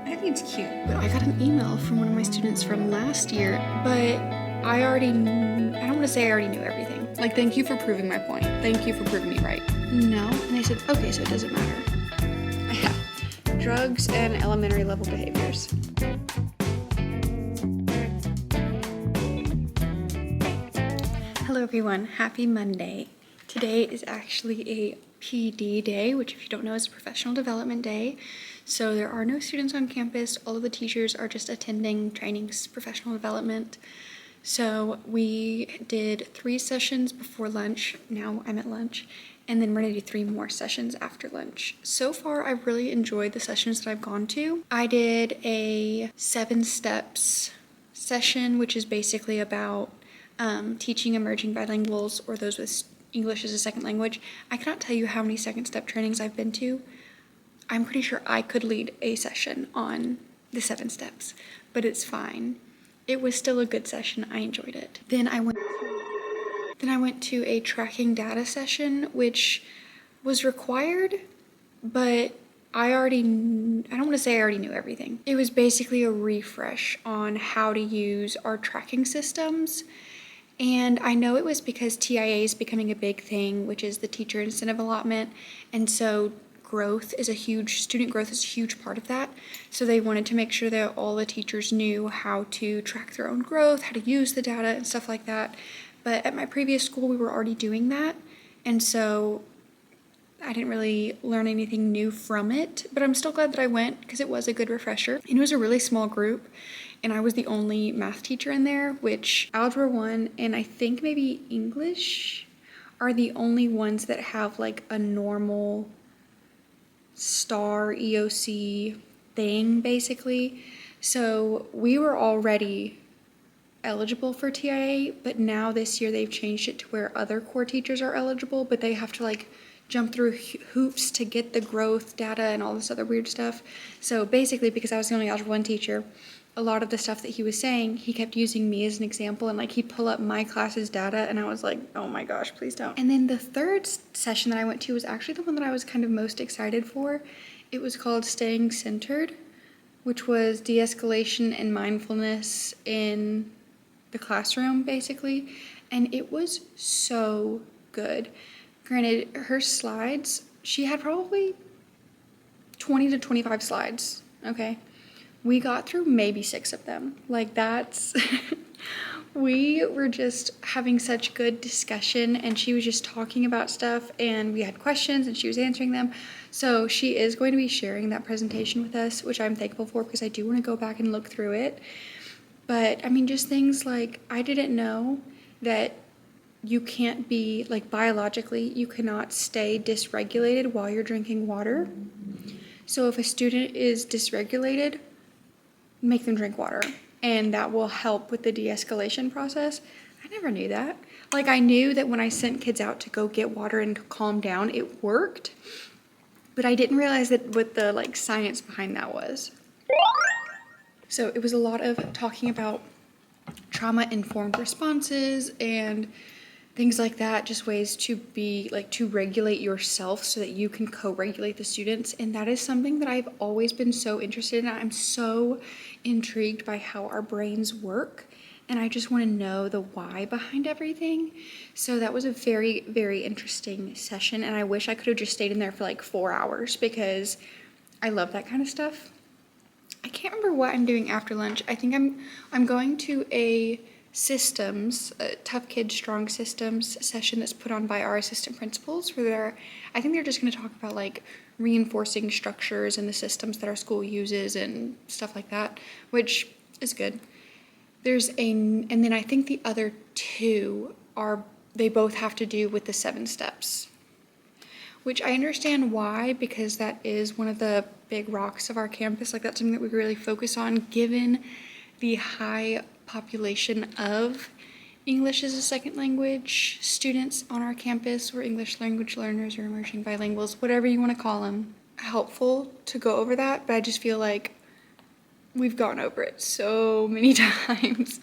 I think it's cute. But I got an email from one of my students from last year, but I don't want to say I already knew everything. Like, thank you for proving my point. Thank you for proving me right. No. And they said, okay, so it doesn't matter. Yeah. Drugs and elementary level behaviors. Hello everyone, happy Monday. Today is actually a PD day, which if you don't know is a professional development day. So there are no students on campus, all of the teachers are just attending trainings, professional development. So we did 3 sessions before lunch, now I'm at lunch, and then we're gonna do 3 more sessions after lunch. So far, I've really enjoyed the sessions that I've gone to. I did a 7 steps session, which is basically about teaching emerging bilinguals or those with English as a second language. I cannot tell you how many second step trainings I've been to. I'm pretty sure I could lead a session on the 7 steps, but it's fine. It was still a good session. I enjoyed it. Then I went to a tracking data session, which was required, but I don't want to say I already knew everything. It was basically a refresh on how to use our tracking systems. And I know it was because TIA is becoming a big thing, which is the teacher incentive allotment. And so student growth is a huge part of that. So they wanted to make sure that all the teachers knew how to track their own growth, how to use the data and stuff like that. But at my previous school, we were already doing that. And so I didn't really learn anything new from it, but I'm still glad that I went because it was a good refresher. And it was a really small group, and I was the only math teacher in there, which Algebra 1 and I think maybe English are the only ones that have like a normal star EOC thing, basically. So we were already eligible for TIA, but now this year they've changed it to where other core teachers are eligible, but they have to like jump through hoops to get the growth data and all this other weird stuff. So basically, because I was the only Algebra 1 teacher, a lot of the stuff that he was saying, he kept using me as an example, and like he'd pull up my class's data, and I was like, oh my gosh, please don't. And then the third session that I went to was actually the one that I was kind of most excited for. It was called Staying Centered, which was de-escalation and mindfulness in the classroom, basically. And it was so good. Granted, her slides, she had probably 20 to 25 slides, okay? We got through maybe 6 of them. Like that's, we were just having such good discussion, and she was just talking about stuff, and we had questions and she was answering them. So she is going to be sharing that presentation with us, which I'm thankful for because I do want to go back and look through it. But I mean, just things like, I didn't know that you can't be, like biologically, you cannot stay dysregulated while you're drinking water. So if a student is dysregulated, make them drink water, and that will help with the de-escalation process. I never knew that. Like, I knew that when I sent kids out to go get water and to calm down, it worked, but I didn't realize that what the like science behind that was. So it was a lot of talking about trauma-informed responses and things like that, just ways to be like to regulate yourself so that you can co-regulate the students. And that is something that I've always been so interested in. I'm so intrigued by how our brains work, and I just want to know the why behind everything. So that was a very, very interesting session, and I wish I could have just stayed in there for like 4 hours because I love that kind of stuff. I can't remember what I'm doing after lunch. I think I'm going to a Tough Kids Strong Systems session that's put on by our assistant principals, where I think they're just going to talk about like reinforcing structures and the systems that our school uses and stuff like that, which is good. And then I think the other 2 they both have to do with the 7 steps, which I understand why, because that is one of the big rocks of our campus. Like, that's something that we really focus on given the high population of English as a second language students on our campus, or English language learners, or emerging bilinguals, whatever you want to call them. Helpful to go over that, but I just feel like we've gone over it so many times.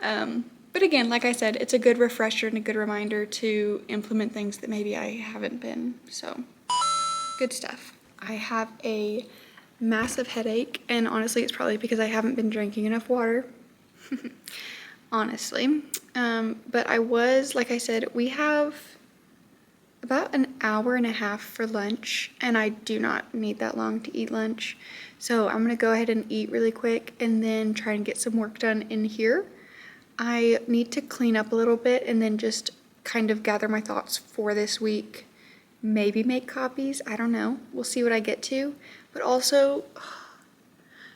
But again, like I said, it's a good refresher and a good reminder to implement things that maybe I haven't been. So, good stuff. I have a massive headache, and honestly it's probably because I haven't been drinking enough water. Honestly. But I was, like I said, we have about an hour and a half for lunch, and I do not need that long to eat lunch. So I'm gonna go ahead and eat really quick and then try and get some work done in here. I need to clean up a little bit and then just kind of gather my thoughts for this week. Maybe make copies, I don't know. We'll see what I get to. But also,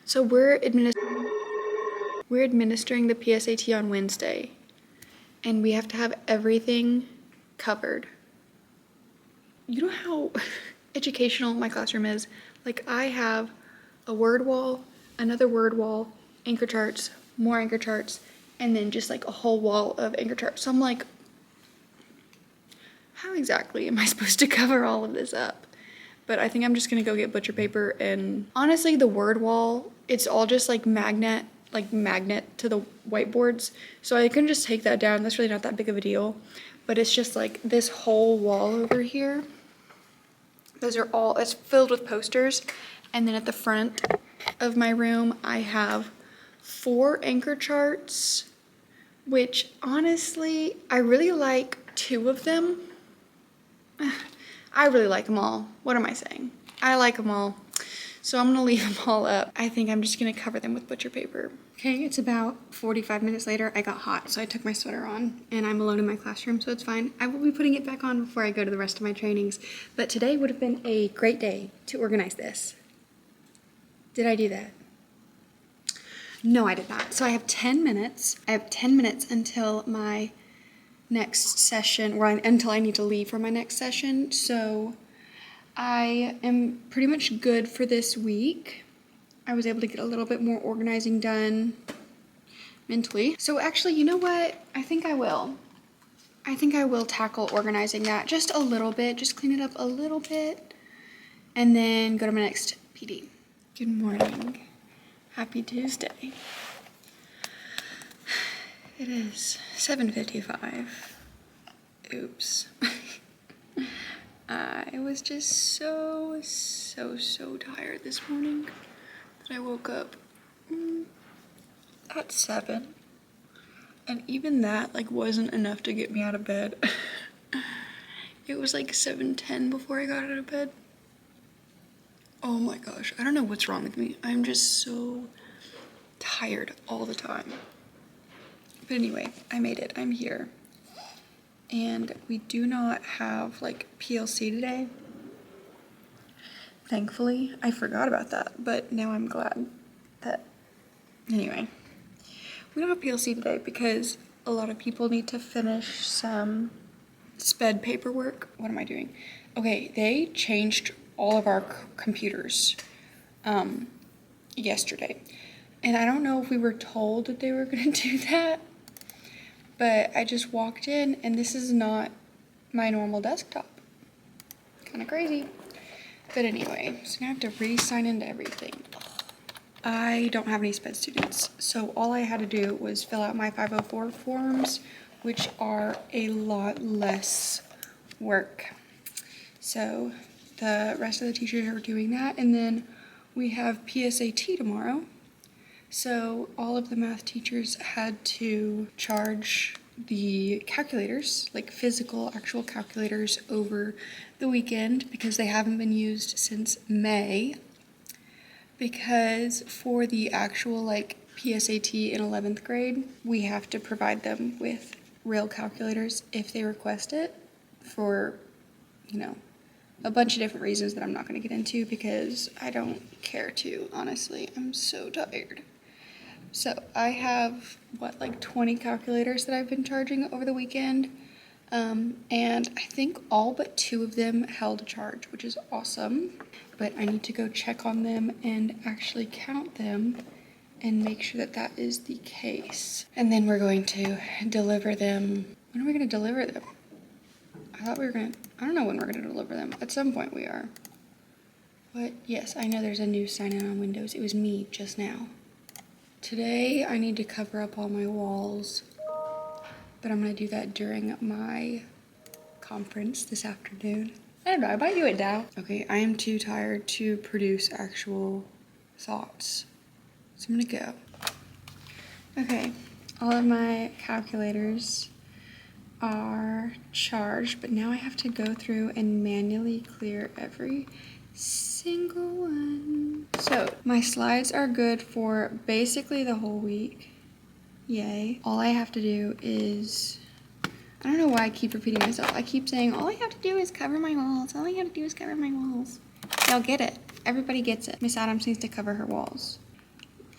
so we're administering the PSAT on Wednesday, and we have to have everything covered. You know how educational my classroom is? Like, I have a word wall, another word wall, anchor charts, more anchor charts, and then just like a whole wall of anchor charts. So I'm like, how exactly am I supposed to cover all of this up? But I think I'm just gonna go get butcher paper, and honestly the word wall, it's all just like magnet to the whiteboards. So I can just take that down. That's really not that big of a deal. But it's just like this whole wall over here. Those are all, it's filled with posters. And then at the front of my room, I have 4 anchor charts, which honestly, I really like 2 of them. I really like them all. What am I saying? I like them all. So I'm gonna leave them all up. I think I'm just gonna cover them with butcher paper. Okay, it's about 45 minutes later. I got hot, so I took my sweater on, and I'm alone in my classroom, so it's fine. I will be putting it back on before I go to the rest of my trainings, but today would have been a great day to organize this. Did I do that? No, I did not. So I have 10 minutes. I have 10 minutes until my next session, until I need to leave for my next session, so I am pretty much good for this week. I was able to get a little bit more organizing done mentally. So actually, you know what? I think I will. I think I will tackle organizing that just a little bit, just clean it up a little bit, and then go to my next PD. Good morning. Happy Tuesday. It is 7:55. Oops. I was just so tired this morning that I woke up at 7, and even that like wasn't enough to get me out of bed. It was like 7:10 before I got out of bed. Oh my gosh, I don't know what's wrong with me. I'm just so tired all the time. But anyway, I made it. I'm here. And we do not have like PLC today. Thankfully, I forgot about that, but now I'm glad that, anyway. We don't have PLC today because a lot of people need to finish some sped paperwork. What am I doing? Okay, they changed all of our computers yesterday. And I don't know if we were told that they were gonna do that, but I just walked in and this is not my normal desktop. Kind of crazy. But anyway, so now I have to re-sign into everything. I don't have any sped students, so all I had to do was fill out my 504 forms, which are a lot less work. So the rest of the teachers are doing that, and then we have PSAT tomorrow. So all of the math teachers had to charge the calculators, like physical, actual calculators, over the weekend because they haven't been used since May. Because for the actual like PSAT in 11th grade, we have to provide them with real calculators if they request it for, you know, a bunch of different reasons that I'm not going to get into because I don't care to, honestly. I'm so tired. So I have, like 20 calculators that I've been charging over the weekend, and I think all but 2 of them held a charge, which is awesome, but I need to go check on them and actually count them and make sure that that is the case. And then we're going to deliver them. When are we going to deliver them? I don't know when we're going to deliver them. At some point we are. But yes, I know there's a new sign-in on Windows. It was me just now. Today, I need to cover up all my walls, but I'm going to do that during my conference this afternoon. I don't know, I might do it now. Okay, I am too tired to produce actual thoughts. So I'm gonna go. Okay, all of my calculators are charged, but now I have to go through and manually clear every single one. So my slides are good for basically the whole week. Yay. All I have to do is, I don't know why I keep repeating myself. I keep saying, all I have to do is cover my walls. All I have to do is cover my walls. Y'all get it. Everybody gets it. Miss Adams needs to cover her walls.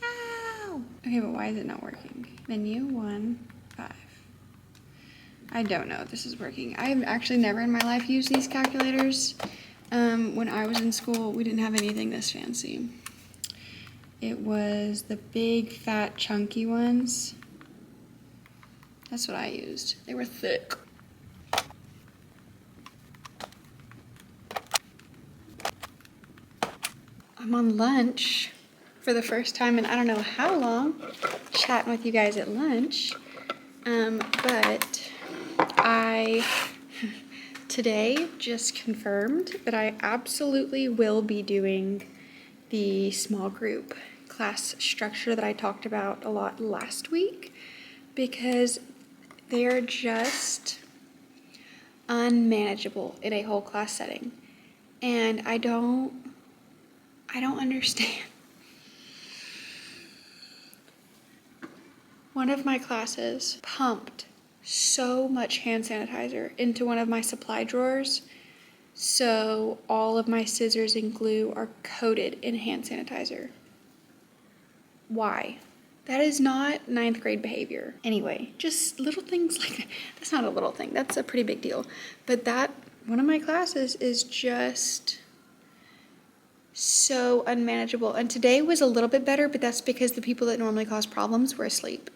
Ow! Okay, but why is it not working? Menu 1, 5. I don't know if this is working. I have actually never in my life used these calculators. When I was in school, we didn't have anything this fancy. It was the big, fat, chunky ones. That's what I used. They were thick. I'm on lunch for the first time in I don't know how long, chatting with you guys at lunch. But I today just confirmed that I absolutely will be doing the small group class structure that I talked about a lot last week, because they're just unmanageable in a whole class setting. And I don't understand. One of my classes pumped so much hand sanitizer into one of my supply drawers, so all of my scissors and glue are coated in hand sanitizer. Why? That is not 9th grade behavior. Anyway, just little things like that. That's not a little thing. That's a pretty big deal. But that, one of my classes is just so unmanageable. And today was a little bit better, but that's because the people that normally cause problems were asleep.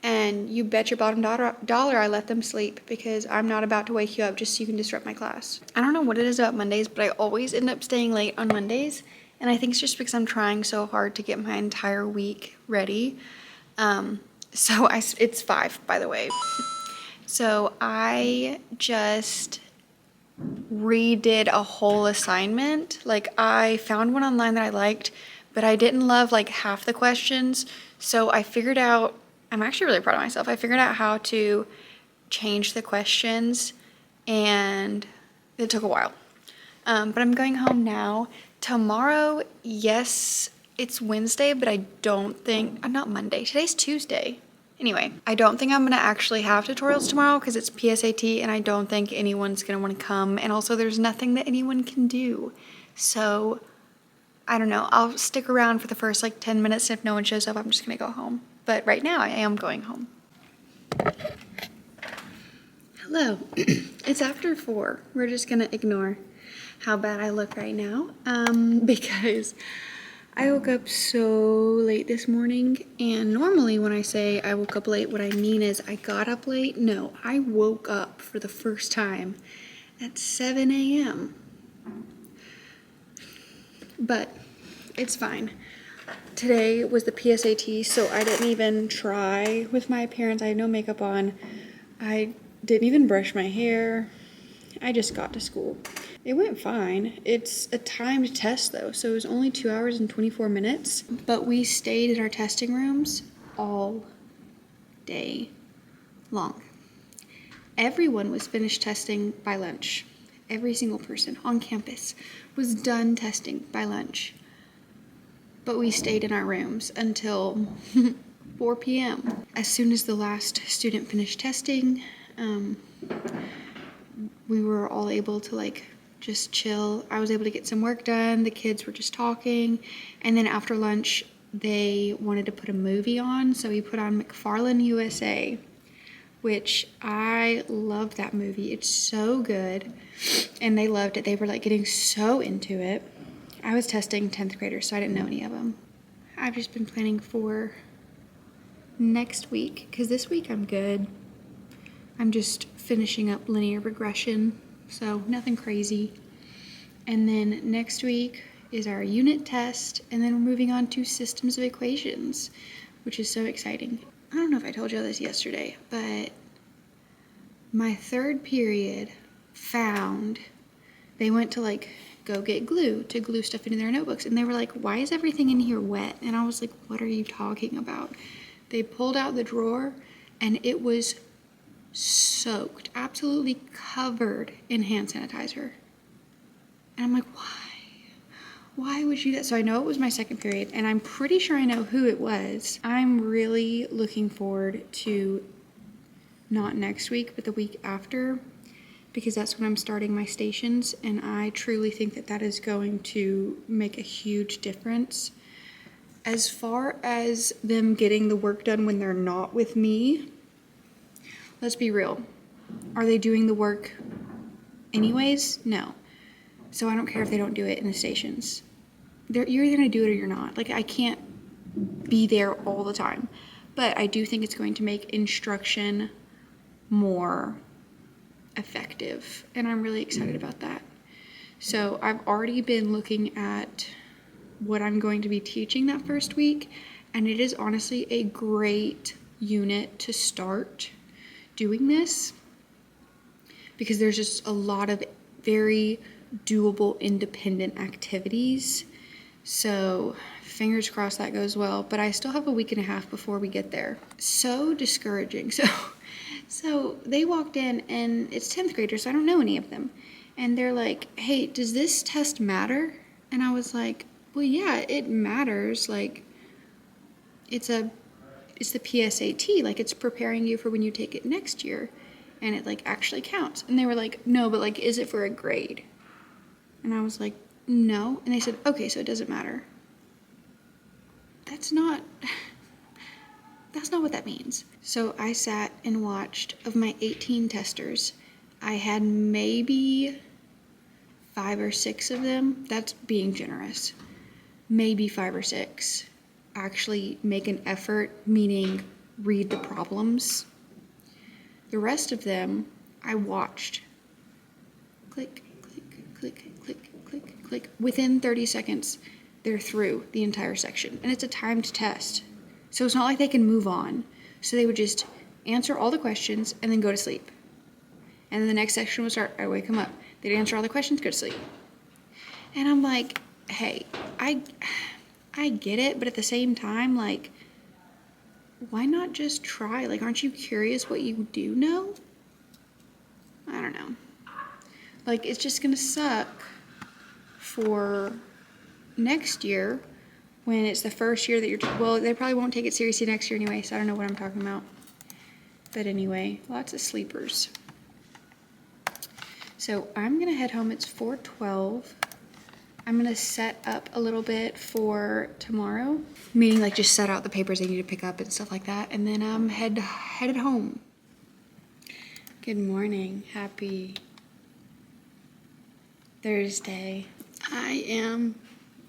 And you bet your bottom dollar I let them sleep, because I'm not about to wake you up just so you can disrupt my class. I don't know what it is about Mondays, but I always end up staying late on Mondays. And I think it's just because I'm trying so hard to get my entire week ready. It's 5, by the way. So I just redid a whole assignment. Like, I found one online that I liked, but I didn't love like half the questions. So I figured out, I'm actually really proud of myself. I figured out how to change the questions, and it took a while. But I'm going home now. Tomorrow, yes, it's Wednesday, but I don't think, not Monday. Today's Tuesday. Anyway, I don't think I'm going to actually have tutorials tomorrow because it's PSAT, and I don't think anyone's going to want to come. And also, there's nothing that anyone can do. So, I don't know. I'll stick around for the first like 10 minutes. And if no one shows up, I'm just going to go home. But right now, I am going home. Hello. It's after 4. We're just going to ignore how bad I look right now, because I woke up so late this morning. And normally when I say I woke up late, what I mean is I got up late. No, I woke up for the first time at 7 a.m. But it's fine. Today was the PSAT, so I didn't even try with my appearance. I had no makeup on. I didn't even brush my hair. I just got to school. It went fine. It's a timed test though, so it was only 2 hours and 24 minutes. But we stayed in our testing rooms all day long. Everyone was finished testing by lunch. Every single person on campus was done testing by lunch. But we stayed in our rooms until 4 p.m. As soon as the last student finished testing, we were all able to just chill. I was able to get some work done. The kids were just talking. And then after lunch, they wanted to put a movie on. So we put on McFarlane USA, which I love that movie. It's so good. And they loved it. They were getting so into it. I was testing 10th graders, so I didn't know any of them. I've just been planning for next week, because this week I'm good. I'm just finishing up linear regression, so nothing crazy. And then next week is our unit test, and then we're moving on to systems of equations, which is so exciting. I don't know if I told you this yesterday, but my third period they went to go get glue to glue stuff into their notebooks. And they were like, why is everything in here wet? And I was like, what are you talking about? They pulled out the drawer and it was soaked, absolutely covered in hand sanitizer. And I'm like, why? Why would you do that? So I know it was my second period, and I'm pretty sure I know who it was. I'm really looking forward to not next week, but the week after, because that's when I'm starting my stations, and I truly think that that is going to make a huge difference. As far as them getting the work done when they're not with me, let's be real. Are they doing the work anyways? No. So I don't care if they don't do it in the stations. You're either going to do it or you're not. Like, I can't be there all the time. But I do think it's going to make instruction more effective. And I'm really excited about that. So I've already been looking at what I'm going to be teaching that first week. And it is honestly a great unit to start doing this, because there's just a lot of very doable independent activities. So fingers crossed that goes well, but I still have a week and a half before we get there. So discouraging. So they walked in, and it's 10th graders, so I don't know any of them. And they're like, hey, does this test matter? And I was like, well, yeah, it matters. Like, it's the PSAT, like it's preparing you for when you take it next year, and it like actually counts. And they were like, no, but like, is it for a grade? And I was like, no. And they said, okay, so it doesn't matter. That's not what that means. So I sat and watched. Of my 18 testers, I had maybe 5 or 6 of them, that's being generous, maybe 5 or 6 actually make an effort, meaning read the problems. The rest of them, I watched. Click, click, click, click, click, click. Within 30 seconds, they're through the entire section. And it's a timed test. So it's not like they can move on. So they would just answer all the questions and then go to sleep. And then the next section would start. I'd wake them up. They'd answer all the questions, go to sleep. And I'm like, hey, I get it, but at the same time, like, why not just try? Like, aren't you curious what you do know? I don't know. Like, it's just gonna suck for next year when it's the first year that well, they probably won't take it seriously next year anyway, so I don't know what I'm talking about. But anyway, lots of sleepers. So I'm gonna head home. It's 4:12. I'm gonna set up a little bit for tomorrow, meaning like just set out the papers they need to pick up and stuff like that, and then I'm headed home. Good morning. Happy Thursday. I am,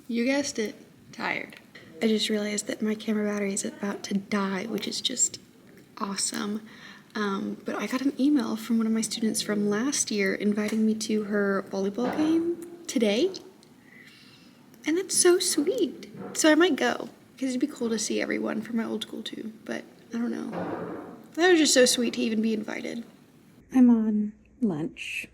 you guessed it, tired. I just realized that my camera battery is about to die, which is just awesome. But I got an email from one of my students from last year inviting me to her volleyball game today. And that's so sweet. So I might go, because it'd be cool to see everyone from my old school too. But I don't know. That was just so sweet to even be invited. I'm on lunch.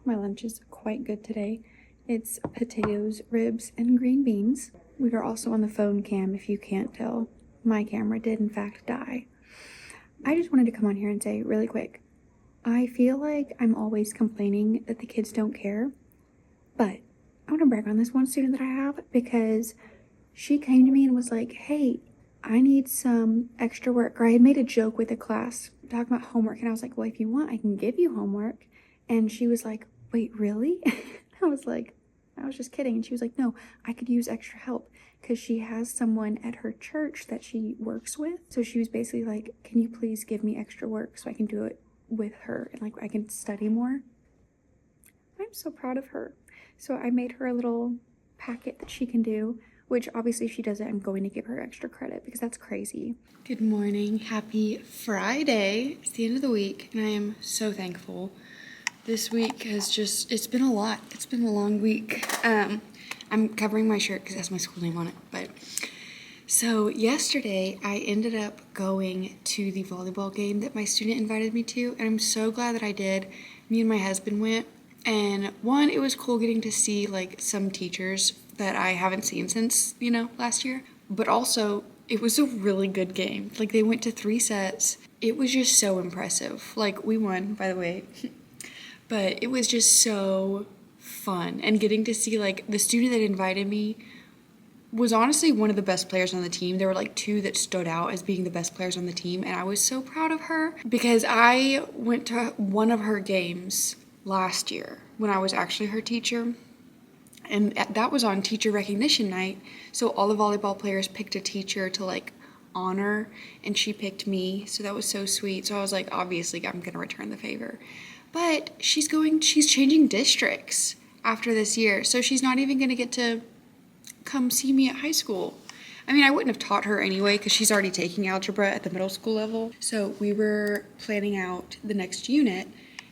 My lunch is quite good today. It's potatoes, ribs, and green beans. We are also on the phone cam, if you can't tell. My camera did in fact die. I just wanted to come on here and say really quick, I feel like I'm always complaining that the kids don't care, but I want to brag on this one student that I have, because she came to me and was like, hey, I need some extra work. Or I had made a joke with the class talking about homework, and I was like, well, if you want, I can give you homework. And she was like, wait, really? I was just kidding. And she was like, no, I could use extra help, because she has someone at her church that she works with. So she was basically like, can you please give me extra work so I can do it with her and like I can study more? I'm so proud of her. So I made her a little packet that she can do, which obviously if she does it, I'm going to give her extra credit because that's crazy. Good morning. Happy Friday. It's the end of the week, and I am so thankful. This week it's been a lot. It's been a long week. I'm covering my shirt because it has my school name on it. But so yesterday I ended up going to the volleyball game that my student invited me to, and I'm so glad that I did. Me and my husband went, And one, it was cool getting to see like some teachers that I haven't seen since, last year. But also, it was a really good game. Like, they went to 3 sets. It was just so impressive. Like, we won, by the way. But it was just so fun. And getting to see, like, the student that invited me was honestly one of the best players on the team. There were like 2 that stood out as being the best players on the team, and I was so proud of her because I went to one of her games last year when I was actually her teacher, and that was on teacher recognition night. So all the volleyball players picked a teacher to like honor, and she picked me, so that was so sweet. So I was like, obviously I'm gonna return the favor. But she's changing districts after this year, so she's not even gonna get to come see me at high school. I mean, I wouldn't have taught her anyway because she's already taking algebra at the middle school level. So we were planning out the next unit,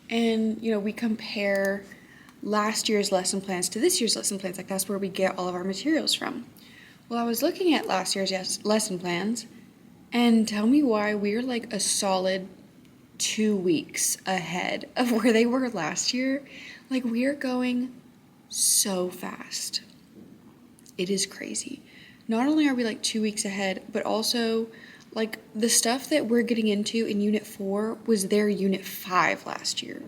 and we compare last year's lesson plans to this year's lesson plans. Like, that's where we get all of our materials from. Well, I was looking at last year's lesson plans, and tell me why we're like a solid 2 weeks ahead of where they were last year. Like, we are going so fast. It is crazy. Not only are we like 2 weeks ahead, but also like the stuff that we're getting into in Unit 4 was their Unit 5 last year.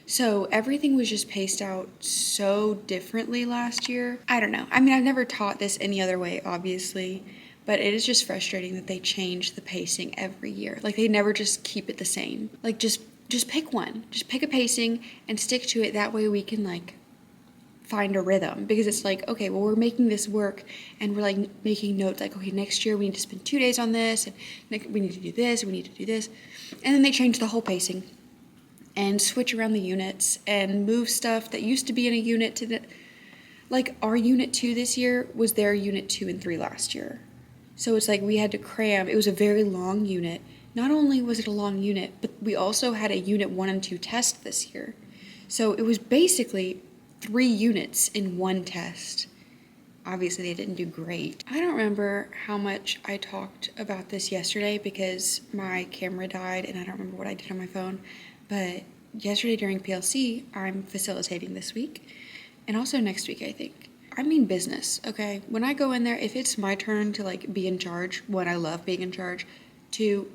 So everything was just paced out so differently last year. I don't know. I mean, I've never taught this any other way, obviously, but it is just frustrating that they change the pacing every year. Like, they never just keep it the same. Like, just pick one. Just pick a pacing and stick to it. That way we can like find a rhythm, because it's like, okay, well, we're making this work, and we're like making notes like, okay, next year we need to spend 2 days on this, and we need to do this, and we need to do this. And then they change the whole pacing and switch around the units and move stuff that used to be in a unit to the, like, our Unit 2 this year was their Unit 2 and 3 last year. So it's like we had to cram. It was a very long unit. Not only was it a long unit, but we also had a Unit 1 and 2 test this year. So it was basically 3 units in one test. Obviously, they didn't do great. I don't remember how much I talked about this yesterday because my camera died and I don't remember what I did on my phone. But yesterday during PLC, I'm facilitating this week and also next week, I think. I mean business, okay? When I go in there, if it's my turn to like be in charge, one, I love being in charge, 2,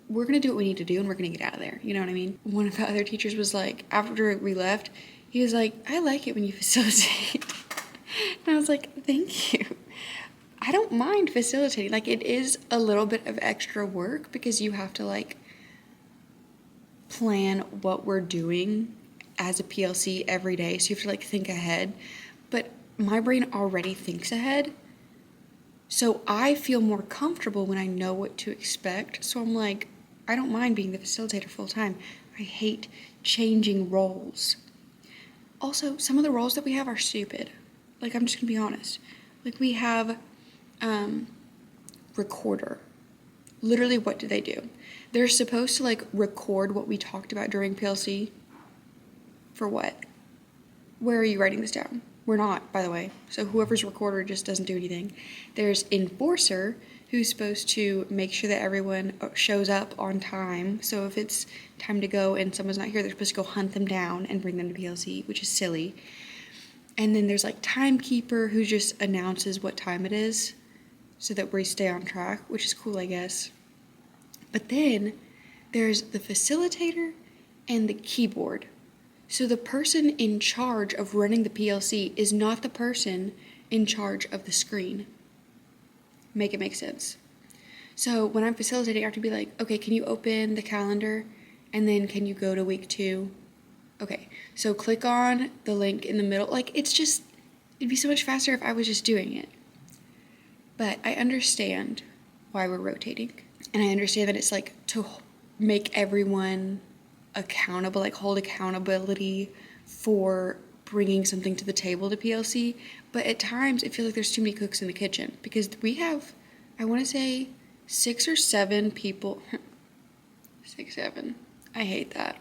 we're gonna do what we need to do and we're gonna get out of there. You know what I mean? One of the other teachers was like, after we left, he was like, I like it when you facilitate. And I was like, thank you. I don't mind facilitating. Like, it is a little bit of extra work because you have to like plan what we're doing as a PLC every day. So you have to like think ahead. But my brain already thinks ahead. So I feel more comfortable when I know what to expect. So I'm like, I don't mind being the facilitator full time. I hate changing roles. Also, some of the roles that we have are stupid. Like, I'm just gonna be honest. Like, we have recorder. Literally, what do? They're supposed to like record what we talked about during PLC. For what? Where are you writing this down? We're not, by the way. So whoever's recorder just doesn't do anything. There's enforcer, who's supposed to make sure that everyone shows up on time. So if it's time to go and someone's not here, they're supposed to go hunt them down and bring them to PLC, which is silly. And then there's like timekeeper, who just announces what time it is so that we stay on track, which is cool, I guess. But then there's the facilitator and the keyboard. So the person in charge of running the PLC is not the person in charge of the screen. Make it make sense. So when I'm facilitating, I have to be like, okay, can you open the calendar? And then can you go to week 2? Okay, so click on the link in the middle. Like, it'd be so much faster if I was just doing it. But I understand why we're rotating. And I understand that it's like to make everyone accountable, like hold accountability for bringing something to the table to PLC. But at times, it feels like there's too many cooks in the kitchen because we have, I want to say, 6 or 7 people. 6, 7. I hate that.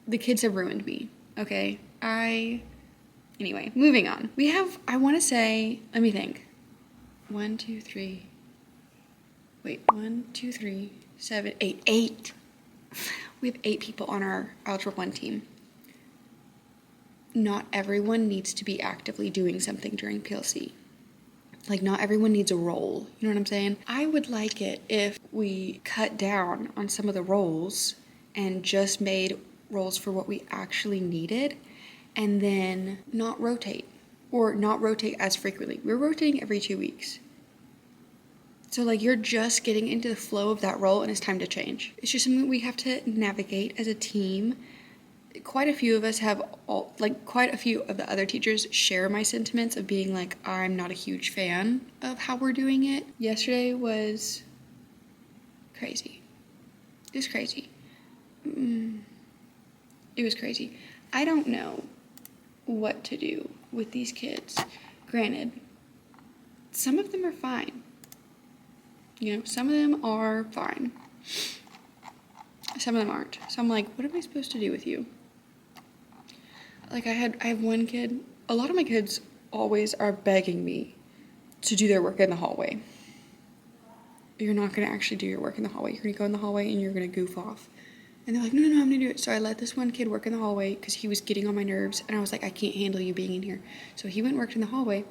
The kids have ruined me, okay? Anyway, moving on. We have, I want to say, let me think. 1, 2, 3. Wait, 1, 2, 3, 7, 8. 8. We have 8 people on our Algebra 1 team. not everyone needs to be actively doing something during PLC. Like, not everyone needs a role. You know what I'm saying? I would like it if we cut down on some of the roles and just made roles for what we actually needed, and then not rotate, or not rotate as frequently. We're rotating every 2 weeks. So, like, you're just getting into the flow of that role and it's time to change. It's just something we have to navigate as a team. Quite a few of us have quite a few of the other teachers share my sentiments of being like, I'm not a huge fan of how we're doing it. Yesterday was crazy. It was crazy. It was crazy. I don't know what to do with these kids. Granted, some of them are fine. You know, some of them are fine. Some of them aren't. So I'm like, what am I supposed to do with you? Like, I have one kid. A lot of my kids always are begging me to do their work in the hallway. You're not going to actually do your work in the hallway. You're going to go in the hallway and you're going to goof off. And they're like, no, I'm going to do it. So I let this one kid work in the hallway because he was getting on my nerves. And I was like, I can't handle you being in here. So he went and worked in the hallway.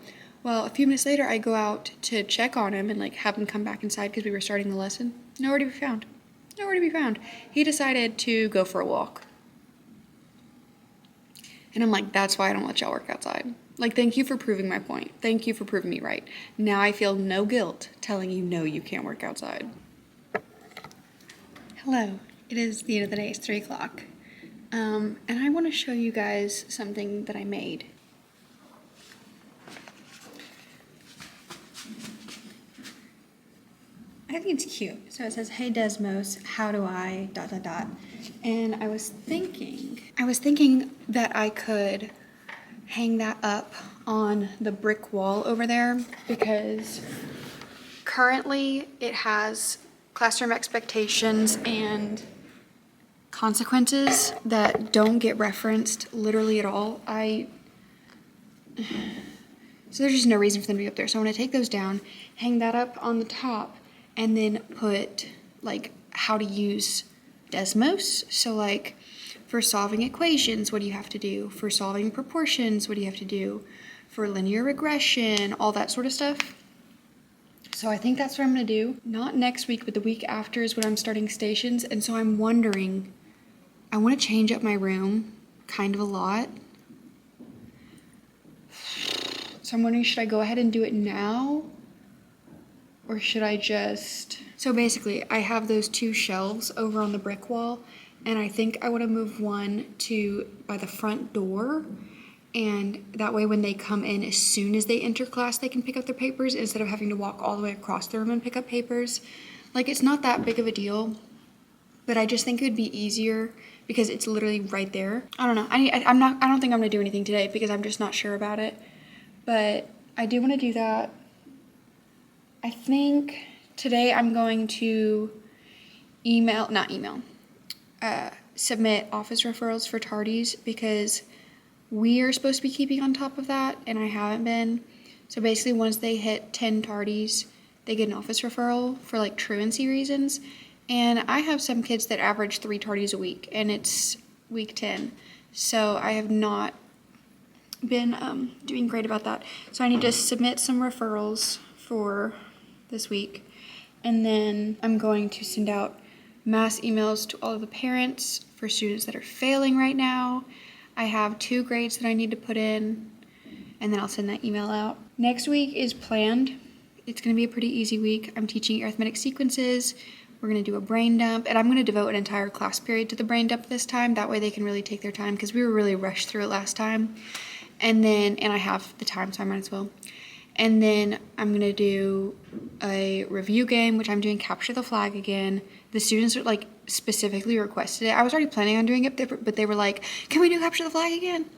Well, a few minutes later, I go out to check on him and, like, have him come back inside because we were starting the lesson. Nowhere to be found. Nowhere to be found. He decided to go for a walk. And I'm like, that's why I don't let y'all work outside. Like, thank you for proving my point. Thank you for proving me right. Now I feel no guilt telling you, no, you can't work outside. Hello. It is the end of the day. It's 3 o'clock. And I want to show you guys something that I made. I think it's cute. So it says, hey Desmos, how do I ... And I was thinking that I could hang that up on the brick wall over there, because currently it has classroom expectations and consequences that don't get referenced literally at all. So there's just no reason for them to be up there. So I'm going to take those down, hang that up on the top, and then put, like, how to use Desmos. So, like, for solving equations, what do you have to do? For solving proportions, what do you have to do? For linear regression, all that sort of stuff. So I think that's what I'm going to do. Not next week, but the week after is when I'm starting stations. And so I'm wondering, I want to change up my room kind of a lot. So I'm wondering, should I go ahead and do it now? Or should I just... So basically, I have those 2 shelves over on the brick wall, and I think I want to move one to by the front door, and that way when they come in, as soon as they enter class, they can pick up their papers instead of having to walk all the way across the room and pick up papers. Like, it's not that big of a deal, but I just think it would be easier because it's literally right there. I don't know. I don't think I'm going to do anything today because I'm just not sure about it, but I do want to do that. I think today I'm going to submit office referrals for tardies because we are supposed to be keeping on top of that and I haven't been. So basically once they hit 10 tardies, they get an office referral for, like, truancy reasons. And I have some kids that average 3 tardies a week and it's week 10. So I have not been doing great about that. So I need to submit some referrals for this week, and then I'm going to send out mass emails to all of the parents for students that are failing right now. I have 2 grades that I need to put in, and then I'll send that email out. Next week is planned. It's going to be a pretty easy week. I'm teaching arithmetic sequences. We're going to do a brain dump, and I'm going to devote an entire class period to the brain dump this time. That way they can really take their time because we were really rushed through it last time. And I have the time, so I might as well. And then I'm going to do a review game, which I'm doing Capture the Flag again. The students are, like, specifically requested it. I was already planning on doing it, but they were like, can we do Capture the Flag again?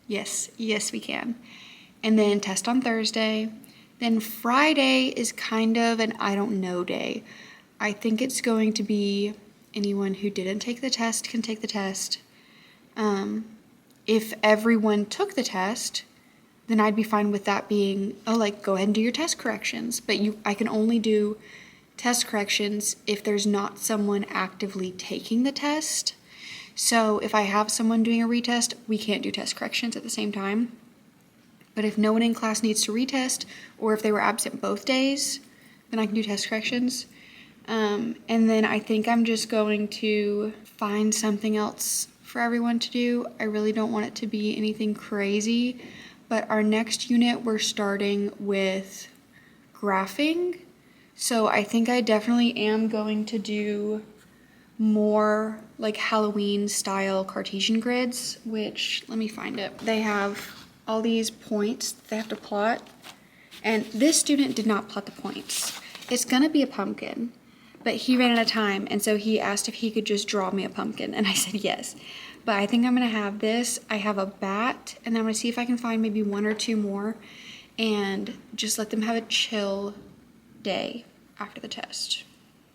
Yes, we can. And then test on Thursday. Then Friday is kind of an I don't know day. I think it's going to be anyone who didn't take the test can take the test. If everyone took the test, then I'd be fine with that being, go ahead and do your test corrections. But I can only do test corrections if there's not someone actively taking the test. So if I have someone doing a retest, we can't do test corrections at the same time. But if no one in class needs to retest, or if they were absent both days, then I can do test corrections. And then I think I'm just going to find something else for everyone to do. I really don't want it to be anything crazy, but our next unit we're starting with graphing. So I think I definitely am going to do more like Halloween style Cartesian grids, which, let me find it. They have all these points they have to plot, and this student did not plot the points. It's gonna be a pumpkin, but he ran out of time, and so he asked if he could just draw me a pumpkin, and I said yes. But I think I'm gonna have this. I have a bat, and I'm gonna see if I can find maybe 1 or 2 more, and just let them have a chill day after the test.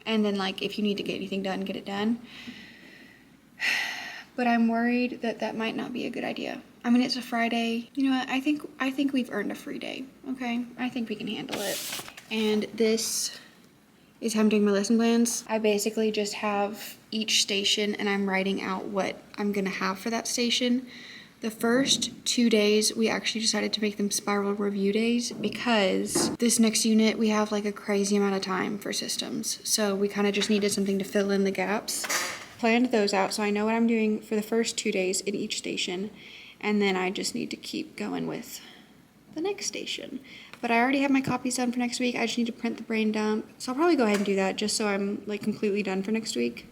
And then, like, if you need to get anything done, get it done. But I'm worried that that might not be a good idea. I mean, it's a Friday. You know what? I think we've earned a free day, okay? I think we can handle it. And this is how I'm doing my lesson plans. I basically just have each station, and I'm writing out what I'm gonna have for that station. The first 2 days, we actually decided to make them spiral review days because this next unit, we have like a crazy amount of time for systems. So we kind of just needed something to fill in the gaps. Planned those out, so I know what I'm doing for the first 2 days in each station. And then I just need to keep going with the next station. But I already have my copies done for next week. I just need to print the brain dump. So I'll probably go ahead and do that just so I'm like completely done for next week.